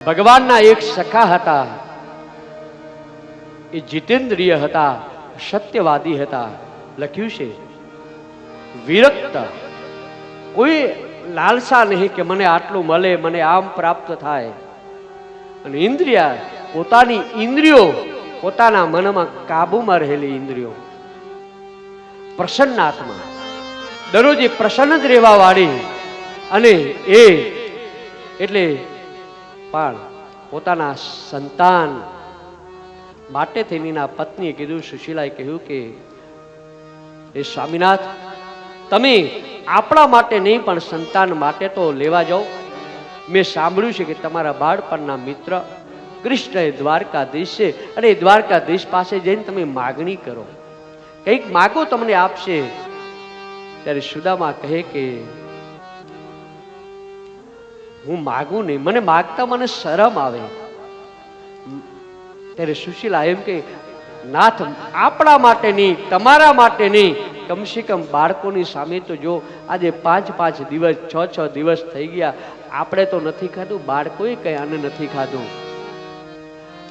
ભગવાનના એક સખા હતા, એ જીતેન્દ્રિય હતા, સત્યવાદી હતા. લખ્યું છે વિરક્ત, કોઈ લાલસા નહીં કે મને આટલું મળે, મને આમ પ્રાપ્ત થાય. અને ઇન્દ્રિય, પોતાની ઇન્દ્રિયો, પોતાના મનમાં કાબુમાં રહેલી ઇન્દ્રિયો. પ્રસન્નાત્મા, દરરોજ પ્રસન્ન જ રહેવા વાળી. અને એ એટલે પણ પોતાના સંતાન માટે થઈને પત્નીએ કીધું, સુશીલાએ કહ્યું કે એ સ્વામીનાથ, તમે આપણા માટે નહીં પણ સંતાન માટે તો લેવા જાઓ. મેં સાંભળ્યું છે કે તમારા બાળપણના મિત્ર કૃષ્ણ એ દ્વારકાધીશ છે, અને એ દ્વારકાધીશ પાસે જઈને તમે માગણી કરો, કંઈક માગો તમને આપશે. ત્યારે સુદામા કહે કે હું માગું નહીં, મને માગતા મને શરમ આવે. ત્યારે સુશીલા એમ કે નાથ, આપણા માટે નહીં, તમારા માટે નહીં, કમસે કમ બાળકોની સામે તો જો. આજે 5-5 દિવસ 6-6 દિવસ થઈ ગયા, આપણે તો નથી ખાધું, બાળકોએ કઈ આને નથી ખાધું.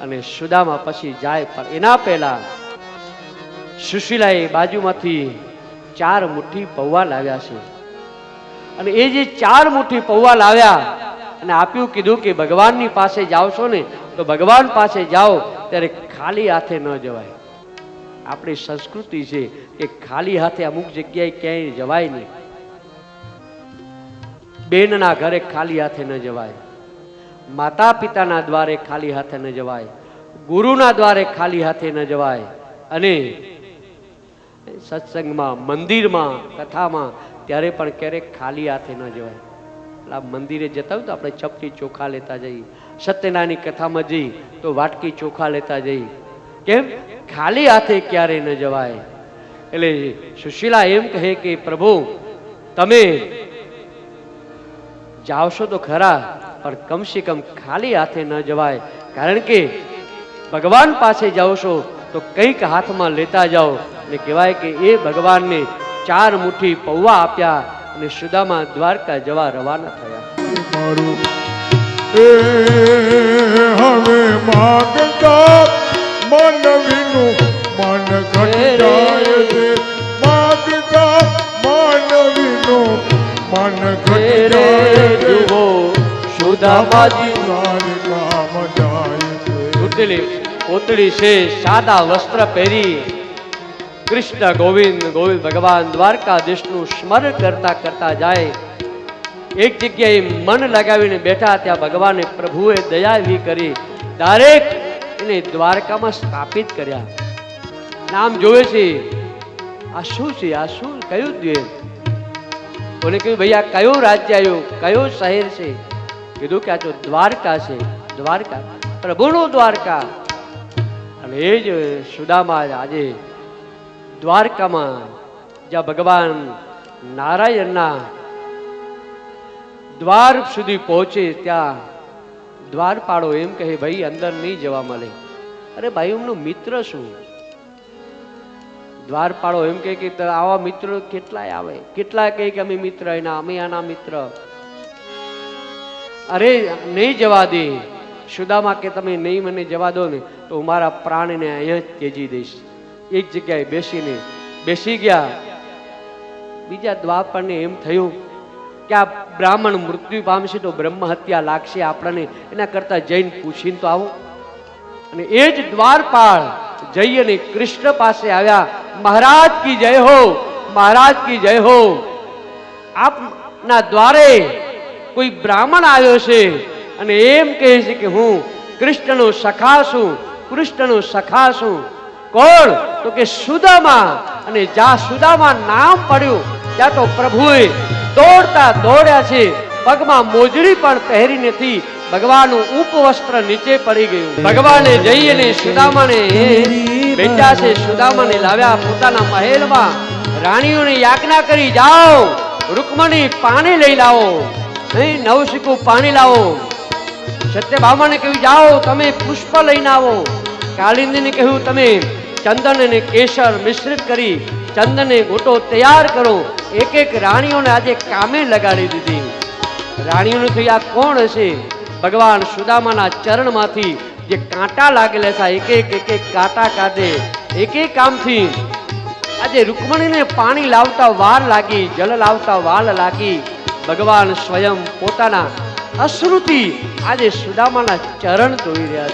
અને સુદામા પછી જાય, પણ એના પહેલા સુશીલાએ બાજુમાંથી 4 મુઠ્ઠી પૌવા લાવ્યા છે. અને એ જે 4 મુઠ્ઠી પૌવા લાવ્યા અને આપ્યું, કીધું કે ભગવાનની પાસે જાઓ છો ને, તો ભગવાન પાસે જાઓ ત્યારે ખાલી હાથે ન જવાય. આપણી સંસ્કૃતિ છે કે ખાલી હાથે અમુક જગ્યાએ ક્યાંય જવાય નહીં. બેનના ઘરે ખાલી હાથે ન જવાય, માતા પિતાના દ્વારે ખાલી હાથે ન જવાય, ગુરુના દ્વારે ખાલી હાથે ન જવાય. અને સત્સંગમાં, મંદિરમાં, કથામાં ત્યારે પણ ક્યારેક ખાલી હાથે ન જવાય. મંદિરે જતા હોય તો આપણે ચપટી ચોખા લેતા જઈએ, સત્યનારાયણની કથામાં જઈ તો વાટકી ચોખા લેતા જઈ. કેમ? ખાલી હાથે ક્યારે ન જવાય. એટલે સુશીલા એમ કહે કે પ્રભુ, તમે જાવશો તો ખરા, પણ કમસે કમ ખાલી હાથે ન જવાય. કારણ કે ભગવાન પાસે જાઓ છો તો કંઈક હાથમાં લેતા જાઓ. અને કહેવાય કે એ ભગવાનને 4 મુઠ્ઠી પૌવા આપ્યા અને સુદામા દ્વારકા જવા રવાના થયા. હવે માગતા માનવીનું મન ઘટી જાય છે, માગતા માનવીનું મન ઘટી જાય છે. સુદામાજી દ્વારકામાં જાય છે. તૂટેલી પોતળી છે, સાદા વસ્ત્ર પહેરી કૃષ્ણ ગોવિંદ ગોવિંદ ભગવાન દ્વારકાધીશનું સ્મરણ કરતા કરતા જાય. એક જગ્યાએ મન લગાવીને બેઠા, ત્યાં ભગવાને પ્રભુએ દયા એવી કરી, દરેક એને દ્વારકામાં સ્થાપિત કર્યા. નામ જોવે છે, આ શું છે, આ શું, કયું દ્વીપ? કોને કહ્યું ભાઈ આ કયું રાજ્ય આવ્યું, કયો શહેર છે? કીધું કે આ તો દ્વારકા છે, દ્વારકા પ્રભુનું દ્વારકા. અને એ જ સુદામા આજે દ્વારકામાં જ્યાં ભગવાન નારાયણના દ્વાર સુધી પહોંચે, ત્યાં દ્વારપાળો એમ કહે, ભાઈ અંદર નહીં જવા મળે. અરે ભાઈ, એમનો મિત્ર શું? દ્વારપાળો એમ કહે કે આવા મિત્રો કેટલાય આવે, કેટલાય કહે કે અમે મિત્ર એના, અમે આના મિત્ર. અરે નહીં જવા દે. સુદામા કે તમે નહીં મને જવા દો ને તો હું મારા પ્રાણને અહીંયા જ ત્યજી દઈશ. એક જગ્યાએ બેસી ગયા. બીજા દ્વારપાળને એમ થયું કે આ બ્રાહ્મણ મૃત્યુ પામશે તો બ્રહ્મ હત્યા લાગશે આપણને, એના કરતા જઈને પૂછીને તો આવો. અને એ જ દ્વારપાળ જઈ અને કૃષ્ણ પાસે આવ્યા. મહારાજ કી જય હો, મહારાજ કી જય હો. આપના દ્વારે કોઈ બ્રાહ્મણ આવ્યો છે અને એમ કહે છે કે હું કૃષ્ણનો સખા છું, કૃષ્ણનો સખા છું. કોણ? તો કે સુદામા. અને જ્યાં સુદામા નામ પડ્યું ત્યાં તો પ્રભુએ દોડતા દોડ્યા છે, પગમાં મોજડી પણ પહેરી નથી, ભગવાનનું ઉપવસ્ત્ર નીચે પડી ગયું. ભગવાને જઈ અને સુદામાને બેઠા છે, સુદામાને લાવ્યા પોતાના મહેલમાં. રાણીઓને યાજ્ઞા કરી, જાઓ રૂકમણી પાણી લઈ લાવો, નહીં નવશીકું પાણી લાવો. સત્યભામાને કહ્યું, જાઓ તમે પુષ્પ લઈને આવો. કાલિંદીને કહ્યું, તમે ચંદન અને કેસર મિશ્રિત કરી ચંદને ગોટો તૈયાર કરો. એક એક રાણીઓને આજે કામે લગાડી દીધી. રાણીઓને થયું આ કોણ હશે? ભગવાન સુદામાના ચરણમાંથી જે કાંટા લાગેલા છે એક એક કાંટા કાઢે એક કામથી આજે રૂકમણીને પાણી લાવતા વાર લાગી, જલ લાવતા વાર લાગી. ભગવાન સ્વયં પોતાના અશ્રુથી આજે સુદામાના ચરણ ધોઈ રહ્યા